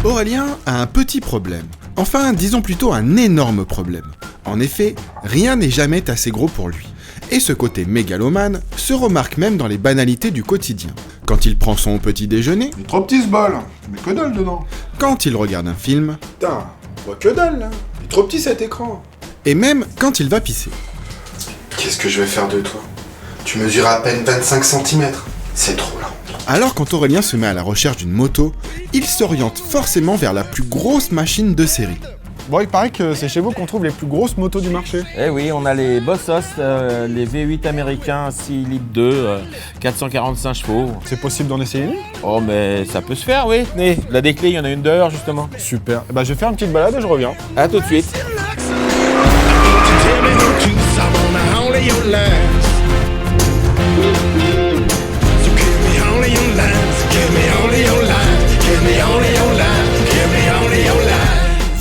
Aurélien a un petit problème. Enfin, disons plutôt un énorme problème. En effet, rien n'est jamais assez gros pour lui. Et ce côté mégalomane se remarque même dans les banalités du quotidien. Quand il prend son petit déjeuner, Il est trop petit ce bol, mais que dalle dedans. quand il regarde un film, Putain, on voit que dalle là. Il est trop petit cet écran. et même quand il va pisser. Qu'est-ce que je vais faire de toi? Tu mesures à peine 25 cm. C'est trop là. Alors quand Aurélien se met à la recherche d'une moto, il s'oriente forcément vers la plus grosse machine de série. Bon, il paraît que c'est chez vous qu'on trouve les plus grosses motos du marché. Eh oui, on a les Bossos, les V8 américains 6 litres 2, 445 chevaux. C'est possible d'en essayer une? Oh, mais ça peut se faire, oui. Tenez, la des clés, il y en a une dehors, justement. Super. Bah, je vais faire une petite balade et je reviens. À tout de suite.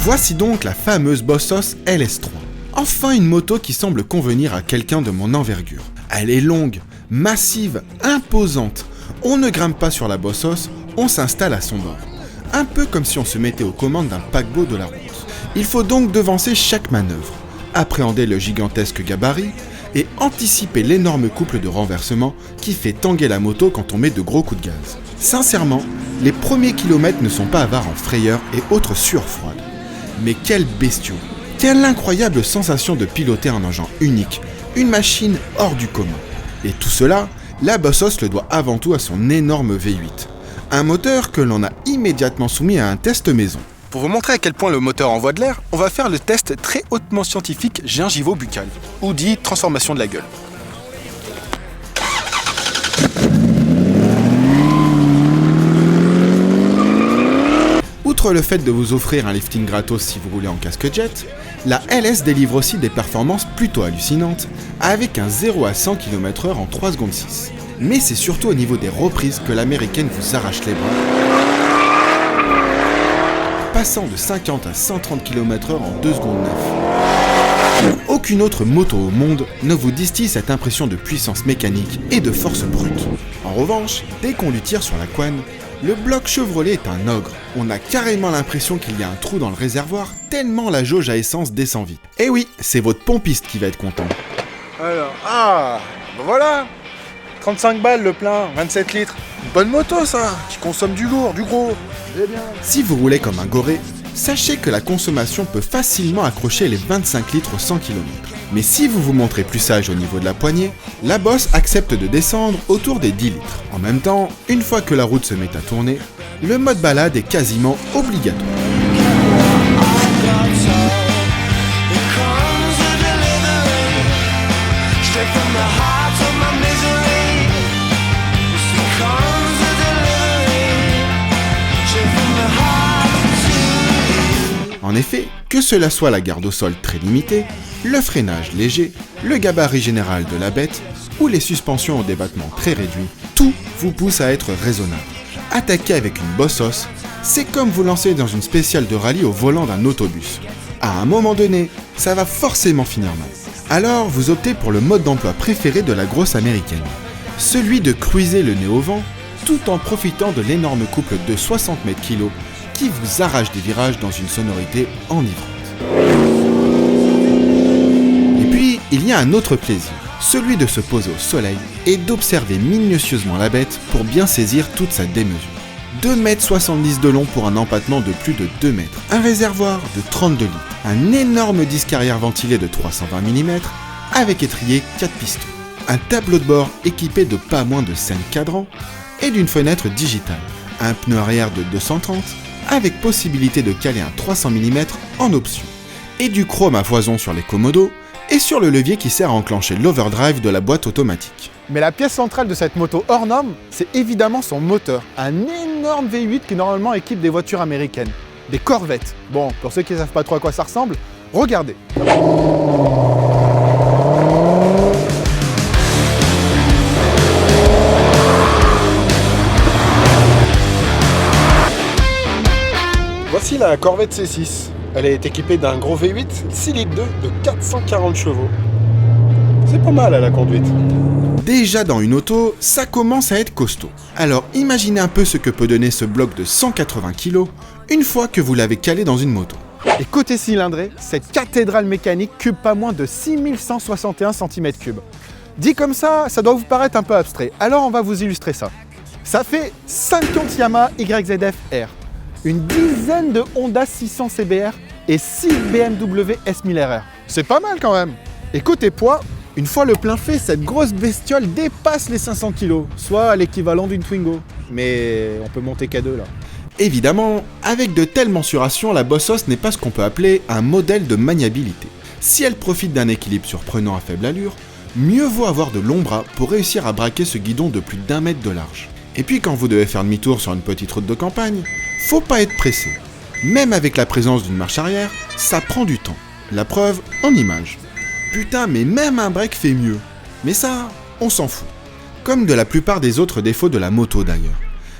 Voici donc la fameuse Bossos LS3. Enfin une moto qui semble convenir à quelqu'un de mon envergure. Elle est longue, massive, imposante. On ne grimpe pas sur la Bossos, on s'installe à son bord. Un peu comme si on se mettait aux commandes d'un paquebot de la route. Il faut donc devancer chaque manœuvre, appréhender le gigantesque gabarit et anticiper l'énorme couple de renversement qui fait tanguer la moto quand on met de gros coups de gaz. Sincèrement, les premiers kilomètres ne sont pas avares en frayeur et autres sueurs froides. Mais quel bestiaux! Quelle incroyable sensation de piloter un engin unique, une machine hors du commun. Et tout cela, la Bossos le doit avant tout à son énorme V8. Un moteur que l'on a immédiatement soumis à un test maison. Pour vous montrer à quel point le moteur envoie de l'air, on va faire le test très hautement scientifique gingivo-buccal, ou dit transformation de la gueule. Outre le fait de vous offrir un lifting gratos si vous roulez en casque jet, la LS délivre aussi des performances plutôt hallucinantes, avec un 0 à 100 km/h en 3 secondes 6. Mais c'est surtout au niveau des reprises que l'américaine vous arrache les bras, passant de 50 à 130 km/h en 2 secondes 9. Aucune autre moto au monde ne vous distille cette impression de puissance mécanique et de force brute. En revanche, dès qu'on lui tire sur la couenne, le bloc Chevrolet est un ogre. On a carrément l'impression qu'il y a un trou dans le réservoir tellement la jauge à essence descend vite. Et oui, c'est votre pompiste qui va être content. Alors, ben voilà. 35 balles le plein, 27 litres. Une bonne moto ça, qui consomme du lourd, du gros. C'est bien. Si vous roulez comme un goré, sachez que la consommation peut facilement accrocher les 25 litres au 100 km. Mais si vous vous montrez plus sage au niveau de la poignée, la Boss accepte de descendre autour des 10 litres. En même temps, une fois que la route se met à tourner, le mode balade est quasiment obligatoire. En effet, que cela soit la garde au sol très limitée, le freinage léger, le gabarit général de la bête ou les suspensions au débattement très réduit, tout vous pousse à être raisonnable. Attaquer avec une Bossos, c'est comme vous lancer dans une spéciale de rallye au volant d'un autobus. À un moment donné, ça va forcément finir mal. Alors vous optez pour le mode d'emploi préféré de la grosse américaine, celui de cruiser le nez au vent tout en profitant de l'énorme couple de 60 mètres kg qui vous arrache des virages dans une sonorité enivrante. Et puis, il y a un autre plaisir, celui de se poser au soleil et d'observer minutieusement la bête pour bien saisir toute sa démesure. 2,70 m de long pour un empattement de plus de 2 mètres, un réservoir de 32 litres, un énorme disque arrière ventilé de 320 mm avec étrier 4 pistons, un tableau de bord équipé de pas moins de 5 cadrans et d'une fenêtre digitale, un pneu arrière de 230 avec possibilité de caler un 300 mm en option, et du chrome à foison sur les commodos et sur le levier qui sert à enclencher l'overdrive de la boîte automatique. Mais la pièce centrale de cette moto hors norme, c'est évidemment son moteur. Un énorme V8 qui normalement équipe des voitures américaines. Des Corvettes. Bon, pour ceux qui ne savent pas trop à quoi ça ressemble, regardez. Voici la Corvette C6. Elle est équipée d'un gros V8 6 litres 2 de 440 chevaux. C'est pas mal à la conduite. Déjà dans une auto, ça commence à être costaud. Alors imaginez un peu ce que peut donner ce bloc de 180 kg une fois que vous l'avez calé dans une moto. Et côté cylindrée, cette cathédrale mécanique cube pas moins de 6161 cm3. Dit comme ça doit vous paraître un peu abstrait. Alors on va vous illustrer ça. Ça fait 50 Yamaha YZF R, une dizaine de Honda 600 CBR et 6 BMW S1000RR. C'est pas mal quand même. Et côté poids, une fois le plein fait, cette grosse bestiole dépasse les 500 kg, soit l'équivalent d'une Twingo. Mais on peut monter qu'à deux là. Évidemment, avec de telles mensurations, la Bossos n'est pas ce qu'on peut appeler un modèle de maniabilité. Si elle profite d'un équilibre surprenant à faible allure, mieux vaut avoir de longs bras pour réussir à braquer ce guidon de plus d'1 mètre de large. Et puis quand vous devez faire demi-tour sur une petite route de campagne, faut pas être pressé. Même avec la présence d'une marche arrière, ça prend du temps. La preuve en image. Putain, mais même un break fait mieux. Mais ça, on s'en fout. Comme de la plupart des autres défauts de la moto d'ailleurs.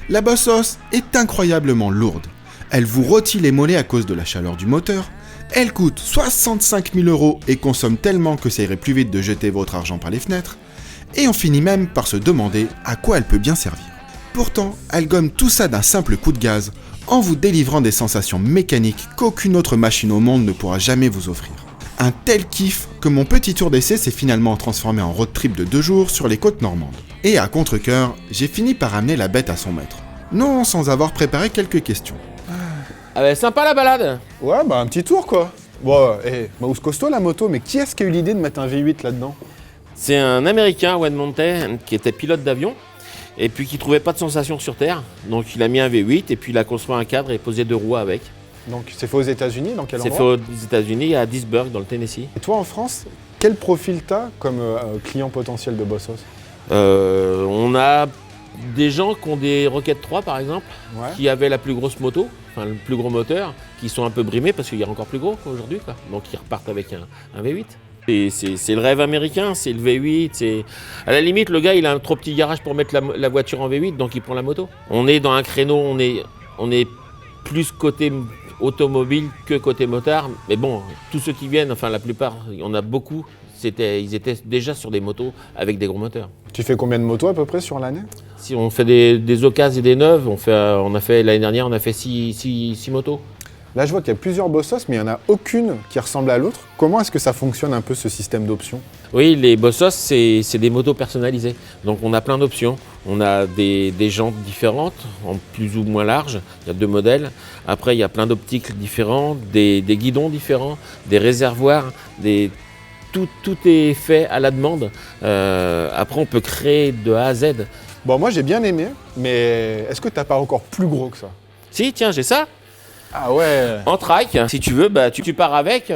La Bossos est incroyablement lourde. Elle vous rôtit les mollets à cause de la chaleur du moteur. Elle coûte 65 000 € et consomme tellement que ça irait plus vite de jeter votre argent par les fenêtres. Et on finit même par se demander à quoi elle peut bien servir. Pourtant, elle gomme tout ça d'un simple coup de gaz, en vous délivrant des sensations mécaniques qu'aucune autre machine au monde ne pourra jamais vous offrir. Un tel kiff que mon petit tour d'essai s'est finalement transformé en road trip de 2 jours sur les côtes normandes. Et à contre-cœur, j'ai fini par amener la bête à son maître. Non sans avoir préparé quelques questions. Ah bah sympa la balade. Ouais, bah un petit tour quoi. Bon, Mouse costaud la moto, mais qui est-ce qui a eu l'idée de mettre un V8 là-dedans? C'est un Américain, Wayne Monte, qui était pilote d'avion et puis qui trouvait pas de sensation sur Terre. Donc il a mis un V8 et puis il a construit un cadre et posé 2 roues avec. Donc c'est fait aux États-Unis, dans quel C'est endroit? fait aux États-Unis, à Hattiesburg, dans le Tennessee. Et toi en France, quel profil t'as comme client potentiel de Bossos? On a des gens qui ont des Rocket 3 par exemple, Ouais. qui avaient la plus grosse moto, enfin le plus gros moteur, qui sont un peu brimés parce qu'il y a encore plus gros aujourd'hui, quoi. Donc ils repartent avec un V8. Et c'est le rêve américain, c'est le V8. À la limite, le gars il a un trop petit garage pour mettre la voiture en V8, donc il prend la moto. On est dans un créneau, on est plus côté automobile que côté motard. Mais bon, tous ceux qui viennent, enfin la plupart, on a beaucoup, ils étaient déjà sur des motos avec des gros moteurs. Tu fais combien de motos à peu près sur l'année? Si on fait des occasions et des neuves, on a fait l'année dernière, on a fait 6 motos. Là, je vois qu'il y a plusieurs Bossos, mais il n'y en a aucune qui ressemble à l'autre. Comment est-ce que ça fonctionne un peu ce système d'options? Oui, les Bossos, c'est des motos personnalisées. Donc on a plein d'options. On a des jantes différentes, en plus ou moins larges. Il y a 2 modèles. Après, il y a plein d'optiques différents, des guidons différents, des réservoirs, tout est fait à la demande. Après, on peut créer de A à Z. Bon, moi j'ai bien aimé, mais est-ce que t'as pas encore plus gros que ça? Si, tiens, j'ai ça. Ah ouais. En trike, si tu veux, bah, tu pars avec.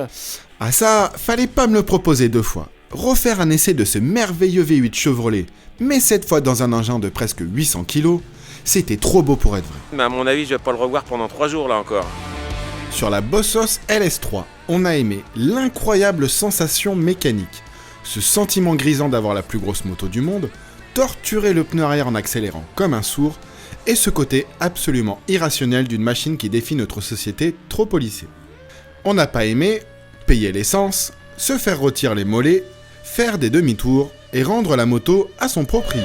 Ah ça, fallait pas me le proposer 2 fois. Refaire un essai de ce merveilleux V8 Chevrolet, mais cette fois dans un engin de presque 800 kg, c'était trop beau pour être vrai. Mais à mon avis, je vais pas le revoir pendant 3 jours là encore. Sur la Bossos LS3, on a aimé l'incroyable sensation mécanique, ce sentiment grisant d'avoir la plus grosse moto du monde, torturer le pneu arrière en accélérant comme un sourd, et ce côté absolument irrationnel d'une machine qui défie notre société trop policée. On n'a pas aimé payer l'essence, se faire rôtir les mollets, faire des demi-tours et rendre la moto à son proprio.